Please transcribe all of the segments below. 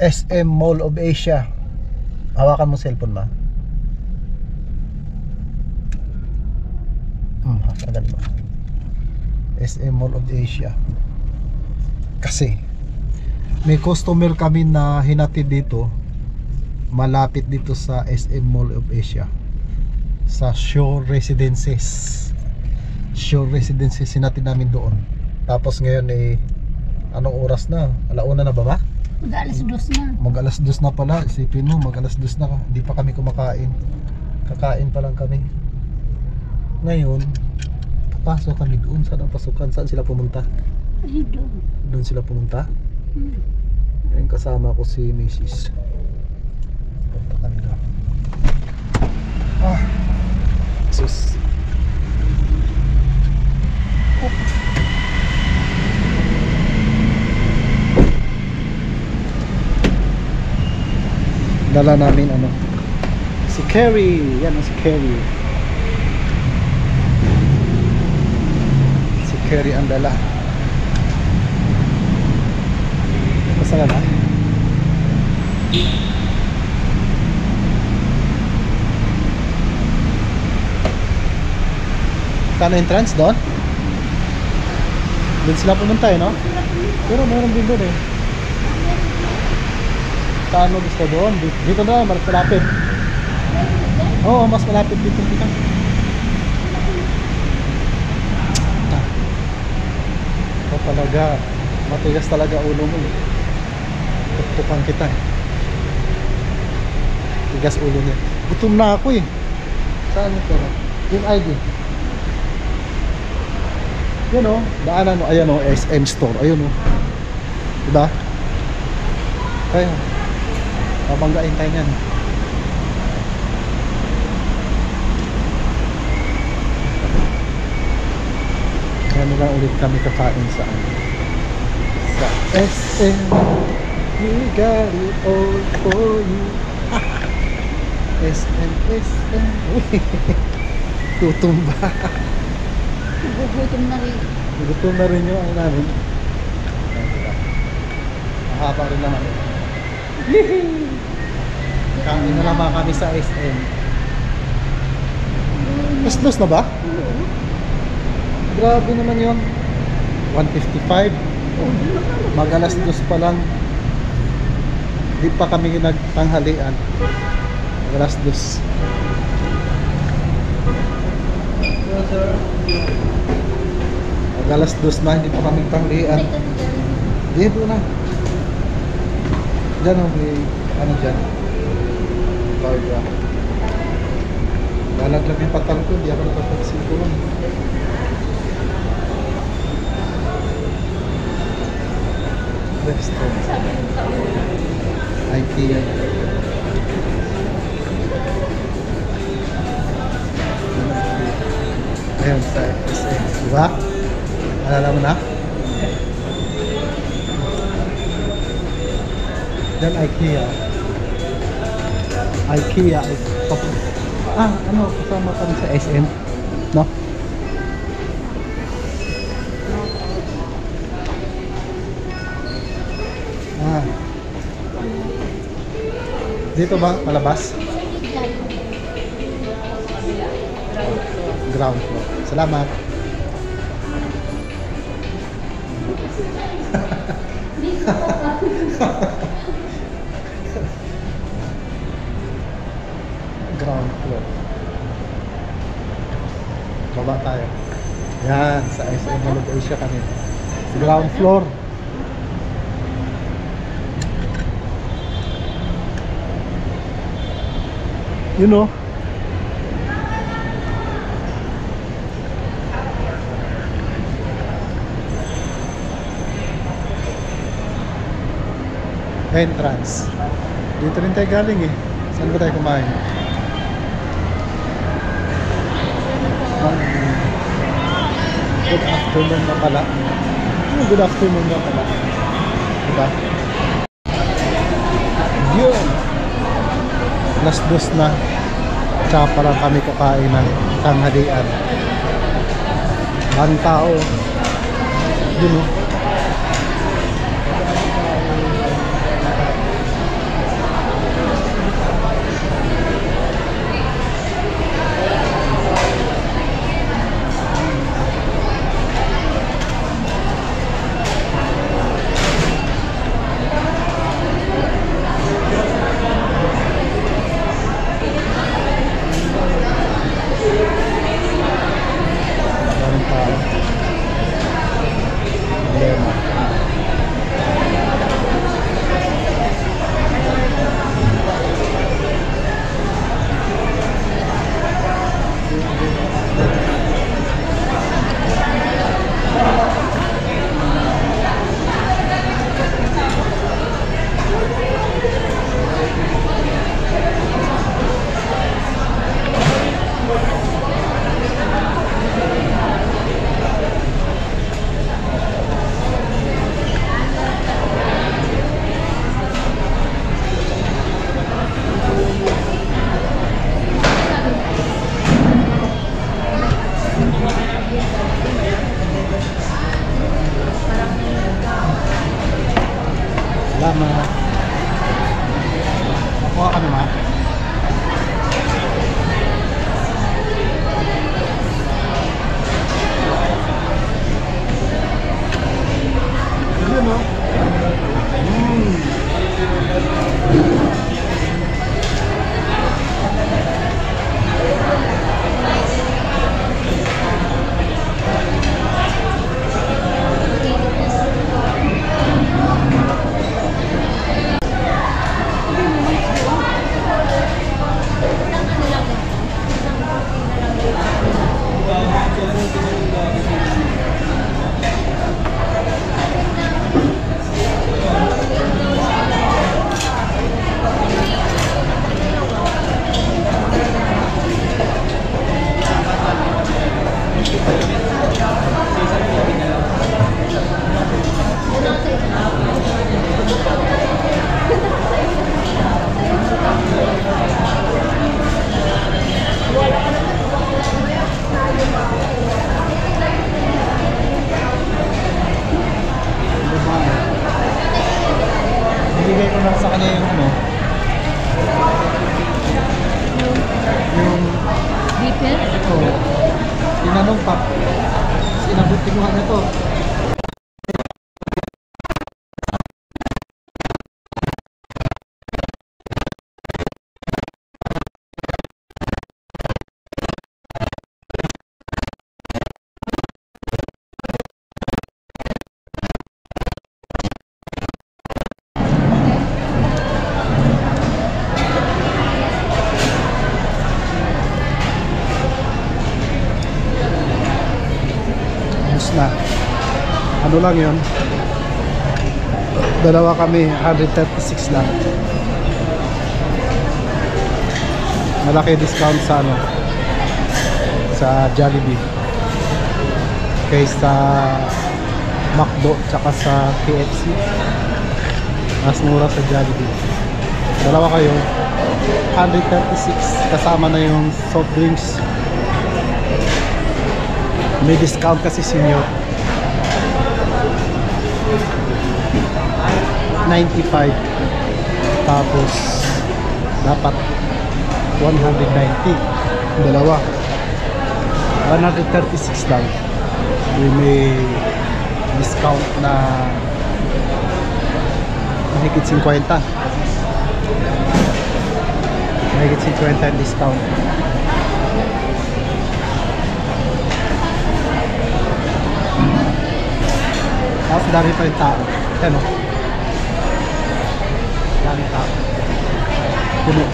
SM Mall of Asia. Hawakan mo cellphone ba? Hawakan mo. SM Mall of Asia. Kasi may customer kami na hinatid dito, malapit dito sa SM Mall of Asia, sa Shore Residences. Shore Residences hinatid namin doon. Tapos ngayon anong oras na? Alauna na ba? Mag-alas 2 na. Mag-alas 2 na pala. Isipin mo, mag-alas 2 na. Hindi pa kami kumakain. Kakain pa lang kami. Ngayon papasok kami doon. Saan ang pasukan? Saan sila pumunta? Ay, doon. Doon sila pumunta. Ngayon kasama ko si Mrs. Punta kami doon. Sus. Dala namin si Carrie. Yan si Carrie. Si Carrie ang dala. Masala na. Kano entrance doon? Doon sila pumunta no? Pero meron din doon Kano gusto doon? Dito na, mas malapit. Oo, mas malapit dito kita. Ito talaga, matigas talaga ulo mo. Tuktukan kita Tigas ulo niya. Gutom na ako Saan ito? Yung ID. Yan daanan mo. Ayan SM store. Ayun diba? Kaya babanggain tayo niyan. Kaya na lang ulit kami kakain sa SM. We got it all for you. SM. Tutumba. Gugutom na rin. Gutom na rin yung namin. Mahaba rin naman. Kami na naman kami sa SM. Mas na ba? Grabe naman yun. 155. Mag-alas 2 pa lang. Di pa kami nagtanghalian. Mag-alas 2. Mag-alas 2 na, hindi pa kami tanghalian. Dito na. Diyan may dyan. Barga. Lalaglag yung patang ko, hindi ako nakapagsin ko lang. Restaurant. IKEA. Ayan sa SM. Diba? Alala mo na? Then IKEA. Kasama kami sa SM. No? Dito ba? Palabas? Ground floor. Salamat. Ground floor. Baba tayo. Yan, sa SM Mall of Asia kami. Ground floor. You know. Entrance. Dito rin tayo galing Saan ba tayo kumain? Good afternoon na pala. Good afternoon na pala. Diba? Yun. Alas 2 na. Tsaka pa lang kami kakain ng tanghalian. Maraming tao. Yun Salamat. Nakuha ka naman. Yun o. Binigay ko lang sa kanya yung ano, yung Beeper? ito, tinanong pa, sinabot kinuha na to. Na ano lang yun, dalawa kami, 136 lang. Malaki discount sa ano, sa Jollibee kaysa McDo tsaka sa KFC. Mas mura sa Jollibee. Dalawa kayo, 136 kasama na yung soft drinks. May discount kasi senior. 95. Tapos dapat 190. Dalawa. 136 lang. May discount na mahigit 50. Mahigit 50 ang discount. Tapos dami pa yung tao. Ano? Dami tao. Puno.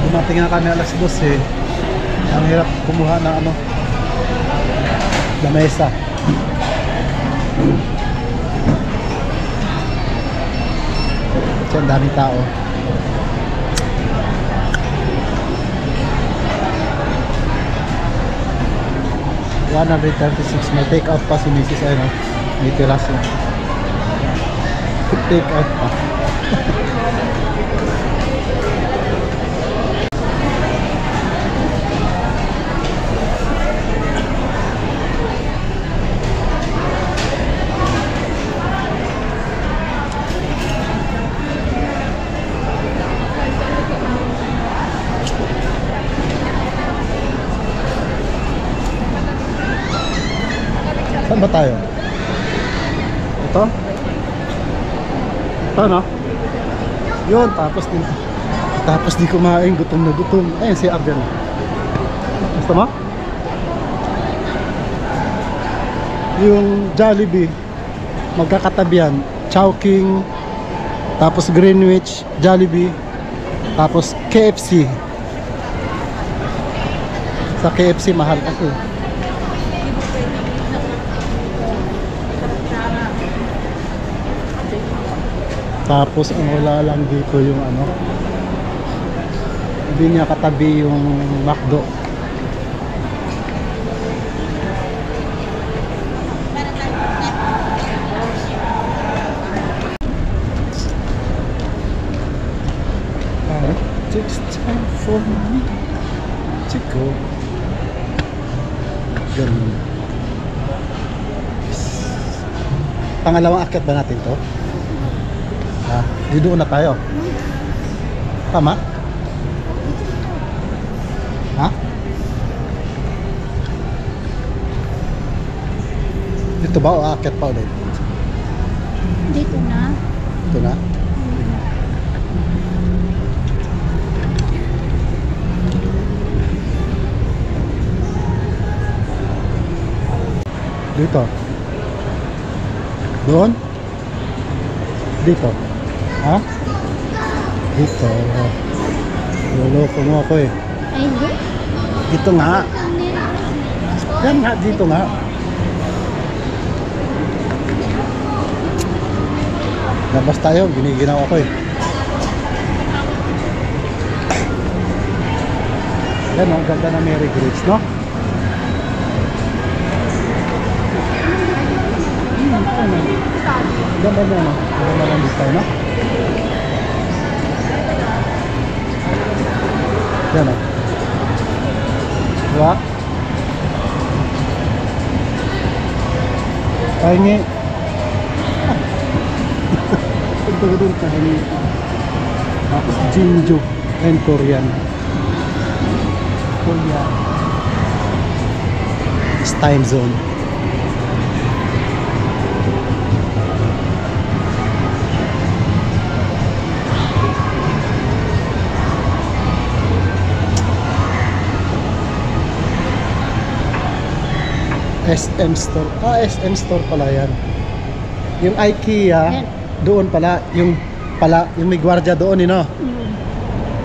Dumating na kami alas 12 eh. Ang hirap kumuha ng ano, lamesa. Ang daming tao. $136. May take out pa si Mrs. Ano, may tiras lang. Take out pa. Saan ba tayo? Ito? Ito no? Yun, tapos di kumain, gutom na gutom. Ayun si Arden. Gusto mo? Yung Jollibee magkakatabihan, Chowking, tapos Greenwich, Jollibee, tapos KFC. Sa KFC mahal kasi. Tapos ang wala lang dito yung ano, hindi niya katabi yung McDo. It takes time for me to go. Ganun. Pangalawang akyat ba natin to? Di doon na tayo. Tama? Ha? Dito ba o aakyat pa ulit? Dito na. Ito na? Dito. Doon? Dito. Ha? Dito. Loloko mo ako eh. Ay, hindi. Dito nga. Yan nga, dito nga. Labas tayo, giniginaw ako eh. Yan, ang ganda na Mary Grace, no? Ganda niya, no? Ganda lang dito tayo, no? Yan, no? Diba? Pahingi. Pagdagadun ka, pahingi. Tapos Jinju and Korean. Korea. It's time zone. SM Store. SM Store pala yan. Yung IKEA, Yan. doon pala. Yung may gwardiya doon, no?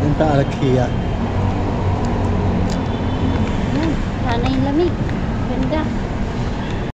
Yung pa IKEA. Sana yung lamig. Ganda.